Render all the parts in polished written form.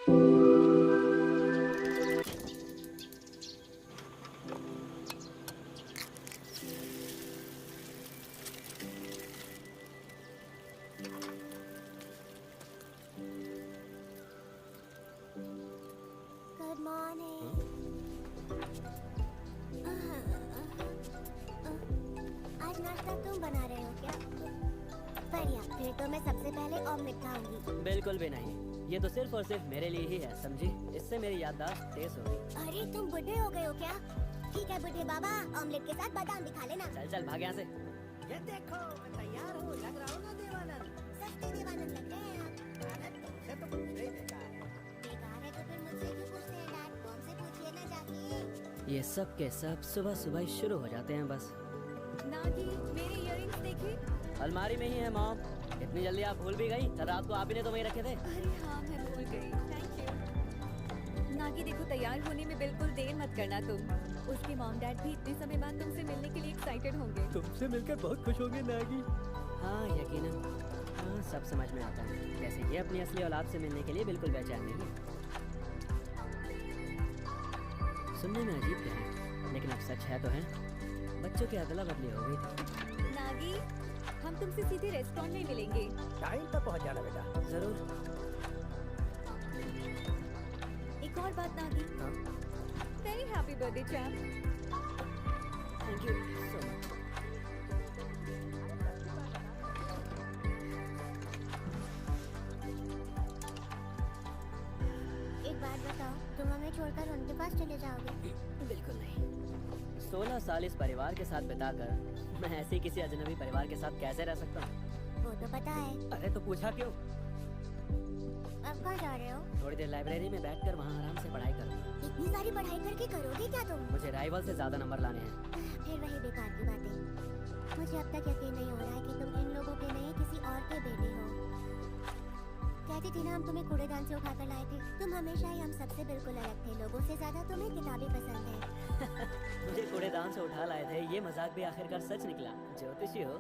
Good morning. आज नाश्ता तुम बना रहे हो क्या? बढ़िया, फिर तो मैं सबसे पहले ऑमलेट खाऊंगी। बिल्कुल भी नहीं, ये तो सिर्फ और सिर्फ मेरे लिए ही है, समझी? इससे मेरी याददाश्त तेज होगी। अरे तुम बुढ़े हो गए हो क्या? ठीक है बुढ़े बाबा, ऑमलेट के साथ बादाम भी खा लेना। चल चल भाग यहाँ से। ये देखो मैं तैयार हूँ, लग रहा हूँ ना देवानंद? सस्ते देवानंद लग रहे हैं आप। अरे तुमसे तो पूछना ही बेकार है। बेकार है तो फिर मुझसे क्यों पूछते हैं डैड? कौन से पूछिए ना जाके। ये सब के सब सुबह सुबह ही शुरू हो जाते हैं बस। नागी, मेरे इयररिंग्स देखिए। अलमारी में ही है मॉम। इतनी जल्दी आप भूल भी गई? कल रात को आप ही ने तो वहीं रखे थे। अरे हाँ, मैं भूल गई। Thank you. नागी देखो, तैयार होने में बिल्कुल देर मत करना तुम। उसके मॉम डैड भी इतने समय बाद तुमसे मिलने के लिए एक्साइटेड होंगे। तुमसे मिलकर बहुत खुश होंगे नागी। हाँ यकीनन, हाँ सब समझ में आता है। जैसे ये अपनी असली औलाद से मिलने के लिए बिल्कुल बेचैन नहीं है। सुनने में अजीब तो है, लेकिन अब सच है तो है। बच्चों की अदला बदली हो गई थी। नागी, हम तुमसे सीधे रेस्टोरेंट में मिलेंगे। टाइम पर पहुँच जाना बेटा। जरूर। एक और बात नागी, हाँ very happy birthday chap. Thank you so much. एक बात बताओ, तुम हमें छोड़कर उनके पास चले जाओगे? बिल्कुल नहीं। 16 साल इस परिवार के साथ बिताकर मैं ऐसे किसी अजनबी परिवार के साथ कैसे रह सकता हूँ? वो तो पता है। अरे तो पूछा क्यों? अब कहाँ जा रहे हो? थोड़ी देर लाइब्रेरी में बैठकर वहाँ आराम से पढ़ाई करूँगा। इतनी सारी पढ़ाई करके करोगे क्या तुम? मुझे राइवल से ज्यादा नंबर लाने हैं। फिर वही बेकार की बातें। मुझे अब तक यकीन नहीं हो रहा है कि तुम इन लोगों के नहीं किसी और के बेटे हो। कहती थी ना हम तुम्हें कूड़ेदान से उठाकर लाए थे। तुम हमेशा ही हम सबसे बिल्कुल अलग थे। लोगों से ज्यादा तुम्हें किताबें पसंद है। मुझे कूड़ेदान से उठा लाए थे, ये मजाक भी आखिरकार सच निकला। ज्योतिषी हो।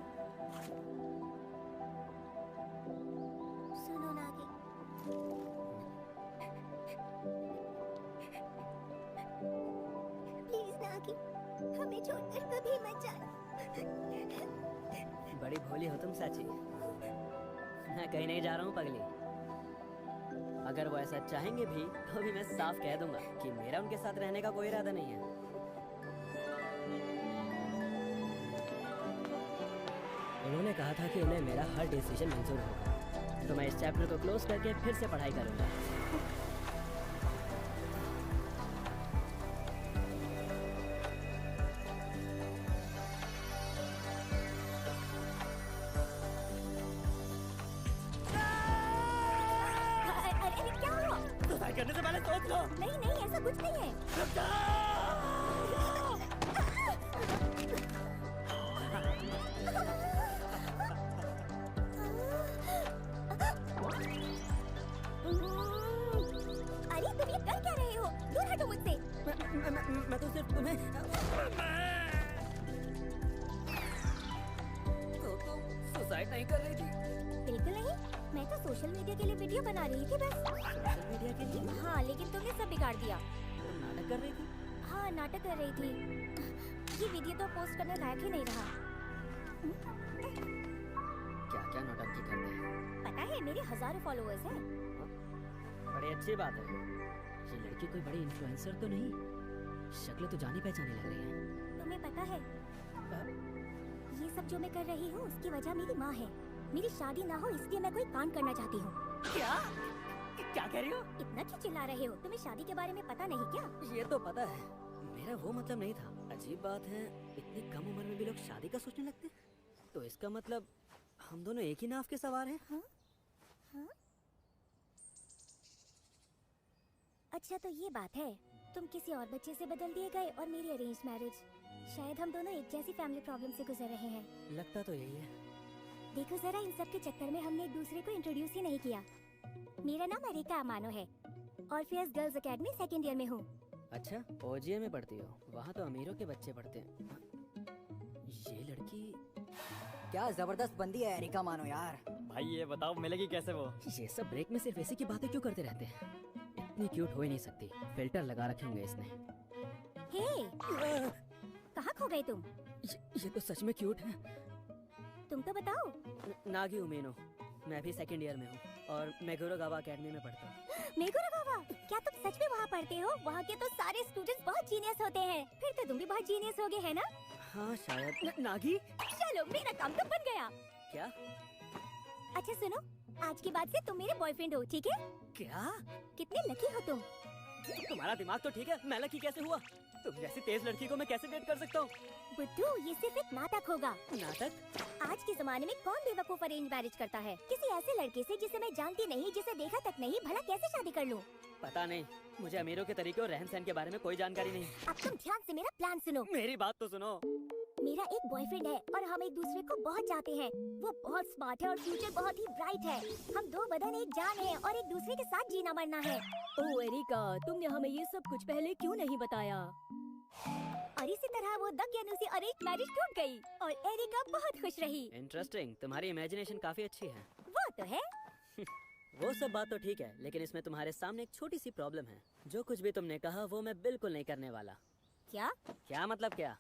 सुनो नागी, प्लीज नागी, हमें छोड़कर कभी मत जाना। बड़ी भोली हो तुम चाची। मैं कहीं नहीं जा रहा हूँ पगली। अगर वो ऐसा चाहेंगे भी तो भी मैं साफ कह दूंगा कि मेरा उनके साथ रहने का कोई इरादा नहीं है। उन्होंने कहा था कि उन्हें मेरा हर डिसीजन मंजूर होगा, तो मैं इस चैप्टर को क्लोज करके फिर से पढ़ाई करूंगा। अरे क्या हुआ? सुसाइड करने से पहले सोच लो। नहीं नहीं, ऐसा कुछ नहीं है। अरे तुम ये कर क्या रहे हो? दूर हटो मुझसे। मैं तो सिर्फ तुम्हें तो सुसाइड नहीं कर रही थी। बिल्कुल नहीं, मैं तो सोशल मीडिया के लिए वीडियो बना रही थी बस। सोशल मीडिया के लिए? हाँ, लेकिन तुमने सब बिगाड़ दिया। तुम नाटक कर रही थी? हाँ, नाटक कर रही थी। ये वीडियो तो पोस्ट करने लायक ही नहीं रहा। क्या क्या नौटंकी करते हैं? पता है मेरे हजारों फॉलोअर्स हैं। बड़ी अच्छी बात है। ये लड़की कोई बड़ी इन्फ्लुएंसर तो नहीं? शक्ल तो जानी पहचानी लग रही है। तुम्हें पता है ये सब जो मैं कर रही हूँ उसकी वजह मेरी माँ है। मेरी शादी ना हो इसलिए मैं कोई कांड करना चाहती हूँ। क्या? क्या कह रही हो? इतना क्यों चिल्ला रहे हो? तुम्हें शादी के बारे में पता नहीं क्या? ये तो पता है, मेरा वो मतलब नहीं था। अजीब बात है, इतनी कम उम्र में भी लोग शादी का सोचने लगते हैं। तो इसका मतलब हम दोनों एक ही नाव के सवार हैं। हाँ? हाँ? अच्छा तो ये बात है, तुम किसी और बच्चे से बदल दिए गए और मेरी अरेंज मैरिज। शायद हम दोनों एक जैसी फैमिली प्रॉब्लम से गुजर रहे हैं। लगता तो यही है। देखो जरा, इन सब के चक्कर में हमने एक दूसरे को इंट्रोड्यूस ही नहीं किया। मेरा नाम अरिका अमानो है और fierce girls academy second year में हूँ। अच्छा, ओजीए में पढ़ती हो? वहाँ तो अमीरों के बच्चे पढ़ते हैं। ये लड़की क्या जबरदस्त बंदी है एरिका मानो यार। भाई ये बताओ मिलेगी कैसे वो? ये सब ब्रेक में सिर्फ ऐसी की बातें क्यों करते रहते हैं? इतनी क्यूट हो ही नहीं सकती। फिल्टर लगा रखे होंगे इसने। हे, कहाँ खो गए तुम? ये तो सच में क्यूट है। तुम तो बताओ। नागी उमेनो, मैं भी सेकंड ईयर में हूँ और मेगुरोगावा एकेडमी में पढ़ता हूँ। मेगुरोगावा, क्या तुम सच में वहाँ पढ़ते हो? वहाँ के तो सारे स्टूडेंट्स बहुत जीनियस होते हैं। फिर तो तुम भी बहुत जीनियस होगे, है ना? हाँ शायद। नागी? चलो, मेरा काम तो बन गया। क्या? अच्छा सुनो, आज के बाद से तुम मेरे बॉयफ्रेंड हो, ठीक है? क्या? कितने लकी हो तुम। तुम्हारा दिमाग तो ठीक है, मैं लकी कैसे हुआ? तुम जैसी तेज लड़की को मैं कैसे डेट कर सकता हूँ? बुद्धू, ये सिर्फ एक नाटक होगा। नाटक? आज के जमाने में कौन बेवकूफ अरेंज मैरिज करता है? किसी ऐसे लड़के से जिसे मैं जानती नहीं, जिसे देखा तक नहीं, भला कैसे शादी कर लूं? पता नहीं, मुझे अमीरों के तरीके और रहन सहन के बारे में कोई जानकारी नहीं। अब तुम ध्यान से मेरा प्लान सुनो। मेरी बात तो सुनो। मेरा एक बॉयफ्रेंड है और हम एक दूसरे को बहुत चाहते हैं। वो बहुत स्मार्ट है और फ्यूचर बहुत ही ब्राइट है। हम दो बदन एक जान है और एक दूसरे के साथ जीना मरना है। ओह एरिका, तुमने हमें ये सब कुछ पहले क्यों नहीं बताया? और इसी तरह वो दज्ञानु से अरेंज मैरिज टूट गई और एरिका बहुत खुश रही। इंटरेस्टिंग, तुम्हारी इमेजिनेशन काफी अच्छी है। वो तो है। वो सब बात तो ठीक है, लेकिन इसमें तुम्हारे सामने एक छोटी सी प्रॉब्लम है। जो कुछ भी तुमने कहा वो मैं बिल्कुल नहीं करने वाला। क्या? क्या मतलब क्या?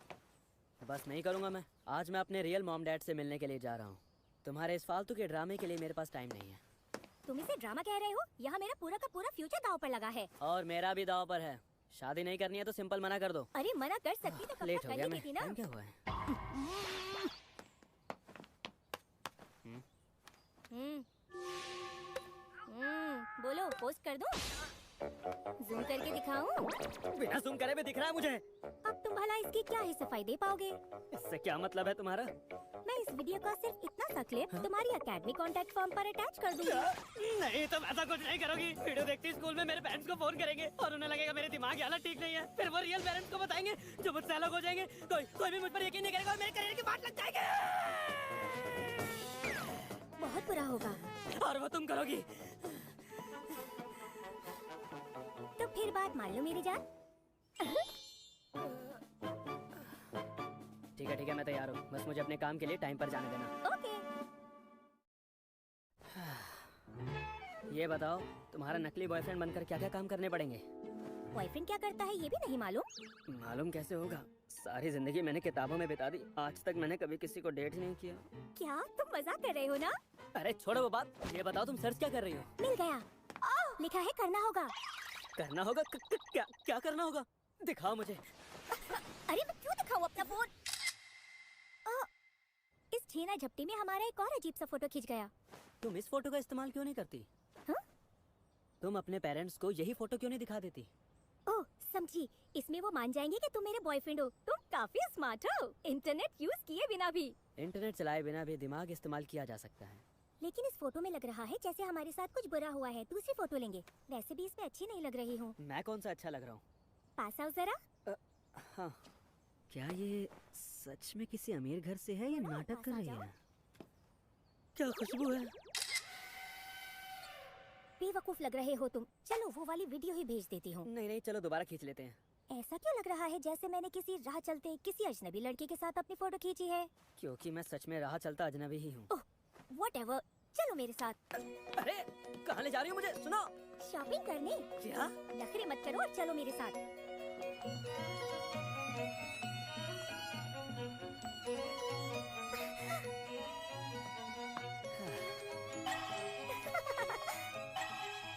बस नहीं करूँगा मैं। आज मैं अपने रियल मॉम डैड से मिलने के लिए जा रहा हूँ। तुम्हारे इस फालतू के ड्रामे के लिए मेरे पास टाइम नहीं है। तुम इसे ड्रामा कह रहे हो? यहाँ मेरा पूरा का पूरा फ्यूचर दांव पर लगा है। और मेरा भी दांव पर है। शादी नहीं करनी है तो सिंपल मना कर दो। अरे मना कर सकती तो कब लेट तक हो गया करनी मैं। देती ना। टाइम क्या हुआ है? बोलो, पोस्ट कर दो। जूम करके दिखाऊं? बिना जूम करे भी दिख रहा है मुझे। अब तुम भला इसकी क्या ही सफाई दे पाओगे? इससे क्या मतलब है तुम्हारा? मैं इस वीडियो का सिर्फ इतना सा क्लिप तुम्हारी एकेडमी कॉन्टैक्ट फॉर्म पर अटैच कर दूंगी। नहीं, तुम ऐसा कुछ नहीं करोगी। वीडियो देखती स्कूल में मेरे पेरेंट्स को फोन करेंगे और उन्हें लगेगा मेरे दिमाग की हालत ठीक नहीं है। फिर वो रियल पेरेंट्स को बताएंगे जो मुझसे अलग हो जाएंगे। कोई भी मुझ पर यकीन नहीं करेगा और मेरे करियर की बात लग जाएगी। बहुत बुरा होगा। और वो तुम करोगी। तो फिर बात मान लो मेरी जान। ठीक है, मैं तैयार हूँ। बस मुझे अपने काम के लिए टाइम पर जाने देना। ओके। ये बताओ, तुम्हारा नकली बॉयफ्रेंड बनकर क्या क्या काम करने पड़ेंगे? बॉयफ्रेंड क्या करता है ये भी नहीं मालूम? मालूम कैसे होगा? सारी जिंदगी मैंने किताबों में बिता दी। आज तक मैंने कभी किसी को डेट नहीं किया। क्या तुम मजाक कर रहे हो ना? अरे छोड़ो वो बात। ये बताओ, तुम सर्च क्या कर रही हो? मिल गया। लिखा है करना होगा। करना होगा? क्या करना होगा? दिखाओ मुझे। अरे मैं क्यों दिखाऊं अपना फोन? इस छीना झपटी में हमारा एक और अजीब सा फोटो खिंच गया। तुम इस फोटो का इस्तेमाल क्यों नहीं करती? हाँ? तुम अपने पेरेंट्स को यही फोटो क्यों नहीं दिखा देती? ओह समझी, इसमें वो मान जाएंगे कि तुम मेरे बॉयफ्रेंड हो। तुम काफी स्मार्ट हो। इंटरनेट यूज किए बिना भी। इंटरनेट चलाए बिना भी दिमाग इस्तेमाल किया जा सकता है। लेकिन इस फोटो में लग रहा है जैसे हमारे साथ कुछ बुरा हुआ है। दूसरी फोटो लेंगे। वैसे भी इसमें अच्छी नहीं लग रही हूँ। मैं कौन सा अच्छा लग रहा हूँ? पास आओ जरा। हाँ, क्या ये सच में किसी अमीर घर से है या नाटक कर रही है? क्या खुशबू है? बेवकूफ लग रहे हो तुम। चलो वो वाली वीडियो ही भेज देती हूँ। नहीं, चलो दोबारा खींच लेते हैं। ऐसा क्यों लग रहा है जैसे मैंने किसी राह चलते किसी अजनबी लड़के के साथ अपनी फोटो खींची है? क्योंकि मैं सच में राह चलता अजनबी ही हूँ। Whatever, चलो मेरे साथ। अरे कहाँ ले जा रही हो मुझे? सुनो। शॉपिंग करने। क्या? नखरे मत करो और चलो मेरे साथ।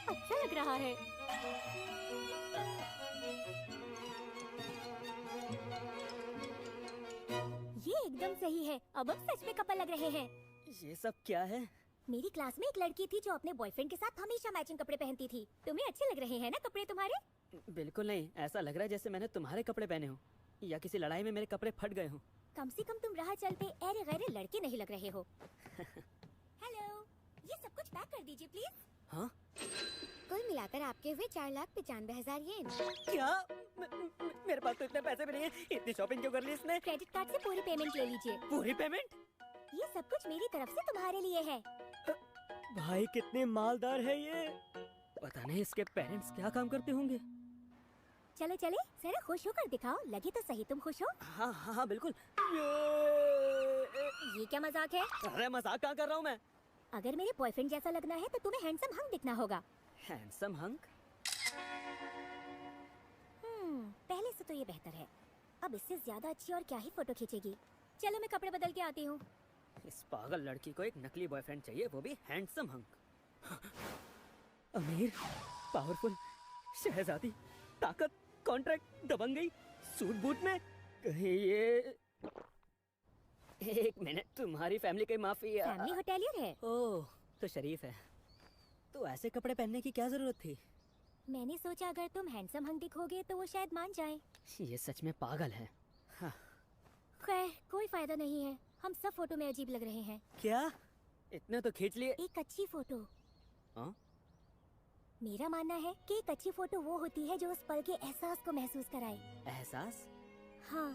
अच्छा लग रहा है। ये एकदम सही है। अब हम सच में कपल लग रहे हैं। ये सब क्या है? मेरी क्लास में एक लड़की थी जो अपने बॉयफ्रेंड के साथ हमेशा मैचिंग कपड़े पहनती थी। तुम्हें अच्छे लग रहे हैं ना कपड़े तुम्हारे? बिल्कुल नहीं, ऐसा लग रहा है जैसे मैंने तुम्हारे कपड़े पहने हो या किसी लड़ाई में मेरे कपड़े फट गए हो। कम से कम तुम राह चलते ऐरे गैरे लड़के नहीं लग रहे हो। हेलो, ये सब कुछ पैक कर दीजिए प्लीज। हाँ? कुल मिलाकर आपके हुए 4,95,000 येन। क्या? मेरे पास तो इतने पैसे भी नहीं है। इतनी शॉपिंग क्यों कर ली इसने? क्रेडिट कार्ड से पूरी पेमेंट ले लीजिए। पूरी पेमेंट? ये सब कुछ मेरी तरफ से तुम्हारे लिए है। भाई कितने मालदार है ये। पता नहीं इसके पेरेंट्स क्या काम करते होंगे। चलो चले, जरा खुश होकर दिखाओ। लगे तो सही तुम खुश हो। हाँ बिल्कुल। ये क्या मजाक है? अरे मजाक कहाँ कर रहा हूँ मैं। अगर मेरे बॉयफ्रेंड जैसा लगना है तो तुम्हें हैंडसम हंक दिखना होगा। Handsome hunk? तो ये बेहतर है। अब इससे ज्यादा अच्छी और क्या ही फोटो खींचेगी। चलो मैं कपड़े बदल के आती हूँ। इस पागल लड़की को एक नकली बॉयफ्रेंड चाहिए, वो भी हैंडसम हंक। अमीर, पावरफुल, शहजादी, ताकत, कॉन्ट्रैक्ट, दबंगई, सूट बूट में। कहीं ये एक मिनट, तुम्हारी फैमिली के माफिया। फैमिली होटेलियर है। ओह, तो शरीफ है। तो ऐसे कपड़े पहनने की क्या जरूरत थी? मैंने सोचा अगर तुम हैंडसम हंक दिखोगे तो वो शायद मान जाए। ये सच में पागल है। हाँ। खैर कोई फायदा नहीं है, हम सब फोटो में अजीब लग रहे हैं। क्या? इतने तो खींच लिए। एक अच्छी फोटो। हाँ? मेरा मानना है कि एक अच्छी फोटो वो होती है जो उस पल के एहसास को महसूस कराए। एहसास? हाँ,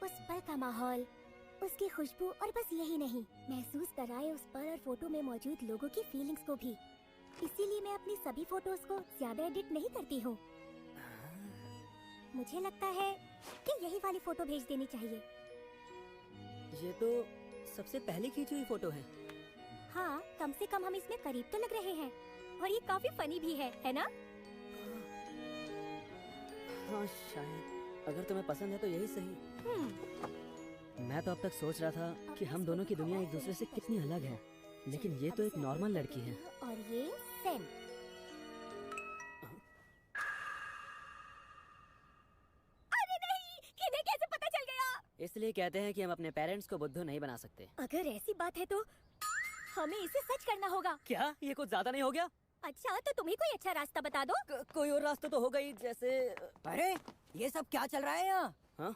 उस पल का माहौल, उसकी खुशबू, और बस यही नहीं, महसूस कराए उस पल और फोटो में मौजूद लोगों की फीलिंग्स को भी। इसीलिए मैं अपनी सभी फोटोज को ज्यादा एडिट नहीं करती हूँ। मुझे लगता है कि यही वाली फोटो भेज देनी चाहिए। ये तो सबसे पहले खींची हुई फोटो है। हाँ, कम से कम हम इसमें करीब तो लग रहे हैं, और ये काफी फनी भी है ना? हाँ शायद, अगर तुम्हें पसंद है तो यही सही। मैं तो अब तक सोच रहा था कि हम दोनों की दुनिया एक दूसरे से कितनी अलग है, लेकिन ये तो एक नॉर्मल लड़की है। और ये सेन। अरे नहीं, किन्हें कैसे पता चल गया? इसलिए कहते हैं कि हम अपने पेरेंट्स को बुद्धू नहीं बना सकते। अगर ऐसी बात है तो हमें इसे सच करना होगा। क्या ये कुछ ज्यादा नहीं हो गया? अच्छा, तो तुम्हें कोई अच्छा रास्ता बता दो। कोई और रास्ता तो होगा ही, जैसे। अरे ये सब क्या चल रहा है यहाँ? हाँ?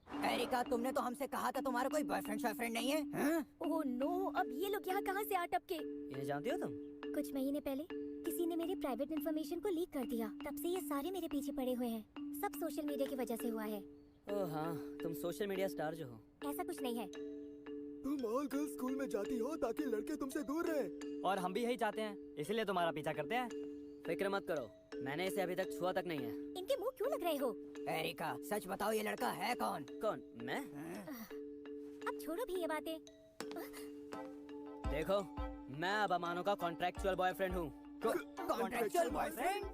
एरिका, तुमने तो हमसे कहा था तुम्हारा कोई बॉयफ्रेंड शॉयफ्रेंड नहीं है, हाँ? ओह नो, अब ये लोग यहाँ कहाँ से आ टपके? ये जानती हो तुम? कुछ महीने पहले किसी ने मेरी प्राइवेट इन्फॉर्मेशन को लीक कर दिया। तब से ये सारे मेरे पीछे पड़े हुए हैं। सब सोशल मीडिया की वजह से हुआ है। ओह हाँ, तुम सोशल मीडिया स्टार जो हो। ऐसा कुछ नहीं है। तुम ऑल गर्ल्स स्कूल में जाती हो ताकि लड़के तुमसे दूर रहे। और हम भी यही चाहते हैं, इसलिए तुम्हारा पीछा करते हैं। फिक्र मत करो, मैंने इसे अभी तक छुआ तक नहीं है। इनके मुंह क्यों लग रहे हो? एरिका, सच बताओ ये लड़का है कौन? कौन? मैं? अब छोड़ो भी ये बातें। देखो, मैं अब अमानो का कॉन्ट्रैक्चुअल बॉयफ्रेंड हूँ। Contractual boyfriend?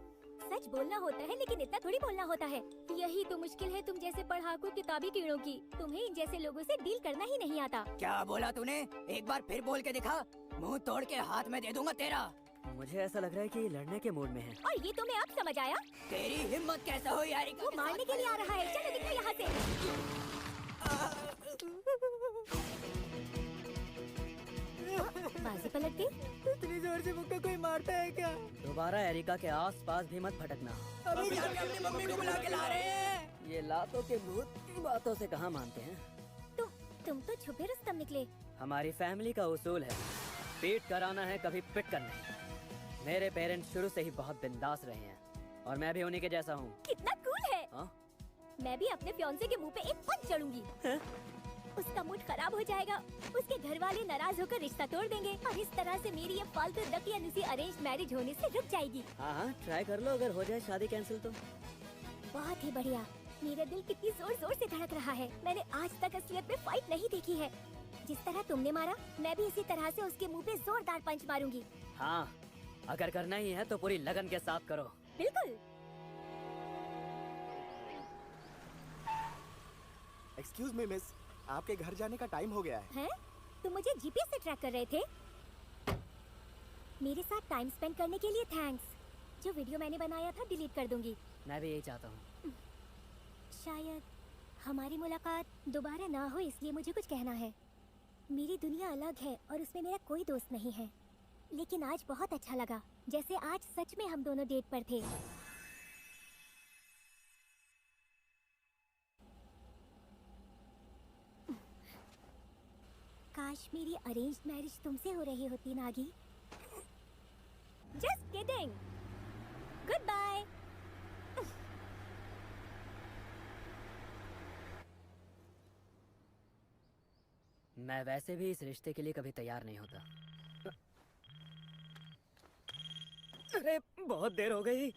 सच बोलना होता है, लेकिन इतना थोड़ी बोलना होता है। यही तो मुश्किल है तुम जैसे पढ़ाकू किताबी कीड़ों की। तुम्हें इन जैसे लोगों से डील करना ही नहीं आता। क्या बोला तूने? एक बार फिर बोल के दिखा, मुंह तोड़ के हाथ में दे दूंगा तेरा। मुझे ऐसा लग रहा है कि ये लड़ने के मूड में है। और ये तुम्हें अब समझ आया? तेरी हिम्मत कैसे हुई एरिका? वो मारने के लिए आ रहा है। चलो निकलो यहाँ से। बाजी पलट गई। इतनी जोर से मुक्का कोई मारता है क्या? दोबारा एरिका के आसपास भी मत भटकना। अभी जाके अपनी मम्मी को बुला के ला रहे हैं। ये लातों के भूत बातों से कहाँ मानते हैं। तुम तो छुपे रुस्तम निकले। हमारी फैमिली का उसूल है, पीट कर आना है, कभी पिट कर नहीं। मेरे पेरेंट्स शुरू से ही बहुत बिंदास रहे हैं, और मैं भी उन्हीं के जैसा हूँ। कितना कूल है। हाँ? मैं भी अपने फियांसे के मुंह पे एक पंच चढ़ूंगी। उसका मूड खराब हो जाएगा, उसके घर वाले नाराज होकर रिश्ता तोड़ देंगे, और इस तरह से मेरी ये फालतू दकियानुसी अरेंज मैरिज होने से रुक जाएगी। हाँ हाँ, ट्राई कर लो, अगर हो जाए शादी कैंसिल तो। बहुत ही बढ़िया। मेरा दिल कितनी जोर जोर से धड़क रहा है। मैंने आज तक असलियत में फाइट नहीं देखी है। जिस तरह तुमने मारा, मैं भी इसी तरह से उसके मुंह पे जोरदार पंच मारूंगी। हाँ, अगर करना ही है तो पूरी लगन के साथ करो। बिल्कुल। एक्सक्यूज मी मिस, आपके घर जाने का टाइम हो गया है। हैं? तुम मुझे जीपीएस से ट्रैक कर रहे थे? मेरे साथ टाइम स्पेंड करने के लिए थैंक्स। जो वीडियो मैंने बनाया था डिलीट कर दूंगी। मैं भी यही चाहता हूँ। शायद हमारी मुलाकात दोबारा ना हो, इसलिए मुझे कुछ कहना है। मेरी दुनिया अलग है और उसमें मेरा कोई दोस्त नहीं है, लेकिन आज बहुत अच्छा लगा, जैसे आज सच में हम दोनों डेट पर थे। काश मेरी अरेंज्ड मैरिज तुमसे हो रही होती नागी। Just kidding. Goodbye. मैं वैसे भी इस रिश्ते के लिए कभी तैयार नहीं होता। अरे बहुत देर हो गई।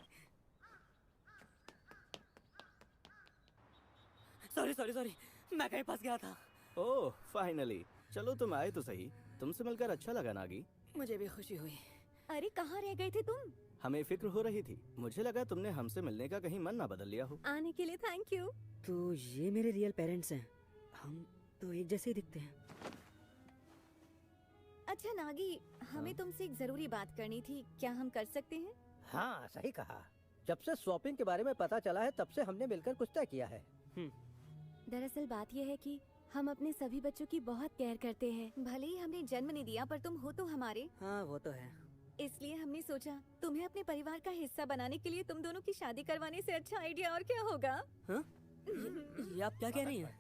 सॉरी सॉरी सॉरी, मैं कहीं फंस गया था। ओह फाइनली, चलो तुम आए तो सही। तुमसे मिलकर अच्छा लगा नागी। मुझे भी खुशी हुई। अरे कहाँ रह गए थे तुम? हमें फिक्र हो रही थी, मुझे लगा तुमने हमसे मिलने का कहीं मन ना बदल लिया हो। आने के लिए थैंक यू। तो ये मेरे रियल पेरेंट्स हैं। हम तो एक जैसे ही दिखते हैं। अच्छा नागी, हमें तुमसे एक जरूरी बात करनी थी, क्या हम कर सकते हैं? हाँ सही कहा। जब से शॉपिंग के बारे में पता चला है तब से हमने मिलकर कुछ तय किया है। दरअसल बात यह है कि हम अपने सभी बच्चों की बहुत केयर करते हैं। भले ही हमने जन्म नहीं दिया पर तुम हो तो हमारे। हाँ वो तो है। इसलिए हमने सोचा तुम्हें अपने परिवार का हिस्सा बनाने के लिए तुम दोनों की शादी करवाने से अच्छा आइडिया और क्या होगा। हाँ? ये आप क्या कह रही हैं?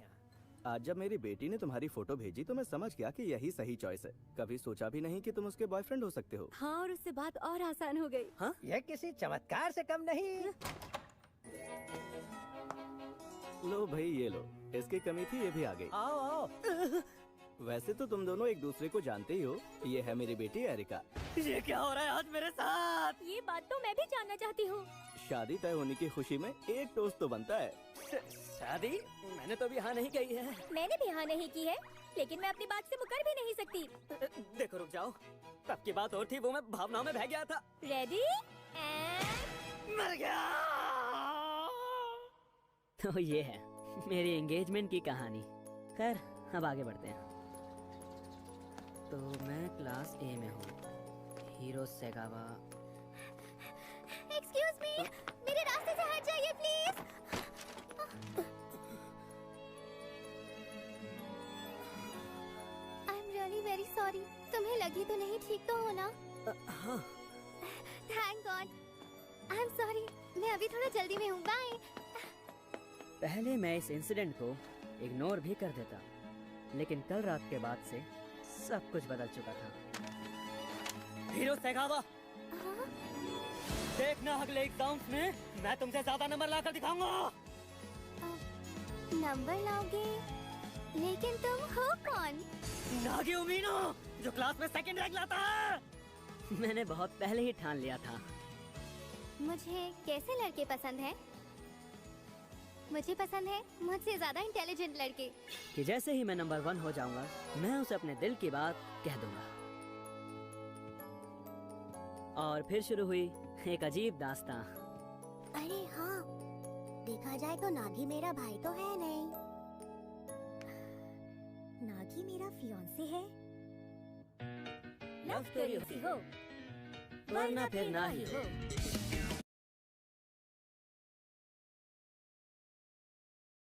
आज जब मेरी बेटी ने तुम्हारी फोटो भेजी तो मैं समझ गया कि यही सही चॉइस है। कभी सोचा भी नहीं कि तुम उसके बॉयफ्रेंड हो सकते हो। हाँ, और उससे बात और आसान हो गई। हाँ? यह किसी चमत्कार से कम नहीं। लो भाई ये लो, इसकी कमी थी ये भी आ गई। आओ आओ। वैसे तो तुम दोनों एक दूसरे को जानते ही हो। ये है मेरी बेटी एरिका। ये क्या हो रहा है आज मेरे साथ? ये बात तो मैं भी जानना चाहती हूँ। शादी तय होने की खुशी में एक टोस्ट तो बनता है। शादी? मैंने तो भी हाँ नहीं कही है। मैंने भी हाँ नहीं की है, लेकिन मैं अपनी बात से मुकर भी नहीं सकती। देखो रुक जाओ, तब की बात और थी, वो मैं भावनाओं में बह गया था। रेडी? मर गया। तो ये है मेरी एंगेजमेंट की कहानी। खैर अब आगे बढ़ते हैं। तो मैं क्लास ए में हूँ। हीरो सेगावा। एक्सक्यूज मी, मेरे रास्ते से हट जाइए please. I am really very sorry. तुम्हें लगी तो नहीं, ठीक तो हो ना? हाँ। Thank God. I am sorry, मैं अभी थोड़ा जल्दी में हूँ। बाय। पहले मैं इस इंसिडेंट को इग्नोर भी कर देता, लेकिन कल रात के बाद से सब कुछ बदल चुका था। हीरो सेगावा, देखना अगले एग्जाम्स में मैं तुमसे ज्यादा नंबर लाकर दिखाऊंगा। नंबर लाओगे? लेकिन तुम हो कौन? नागी उमीनो, जो क्लास में सेकंड रैंक लाता है। मैंने बहुत पहले ही ठान लिया था। मुझे कैसे लड़के पसंद है? मुझे पसंद है मुझसे ज्यादा इंटेलिजेंट लड़के। कि जैसे ही मैं नंबर 1 हो जाऊंगा, मैं उसे अपने दिल की बात कह दूंगा। और फिर शुरू हुई एक अजीब दास्तां। अरे हाँ, देखा जाए तो नागी मेरा भाई तो है नहीं। नागी मेरा फियांसे है। लव स्टोरी होती हो, वरना फिर ना ही हो।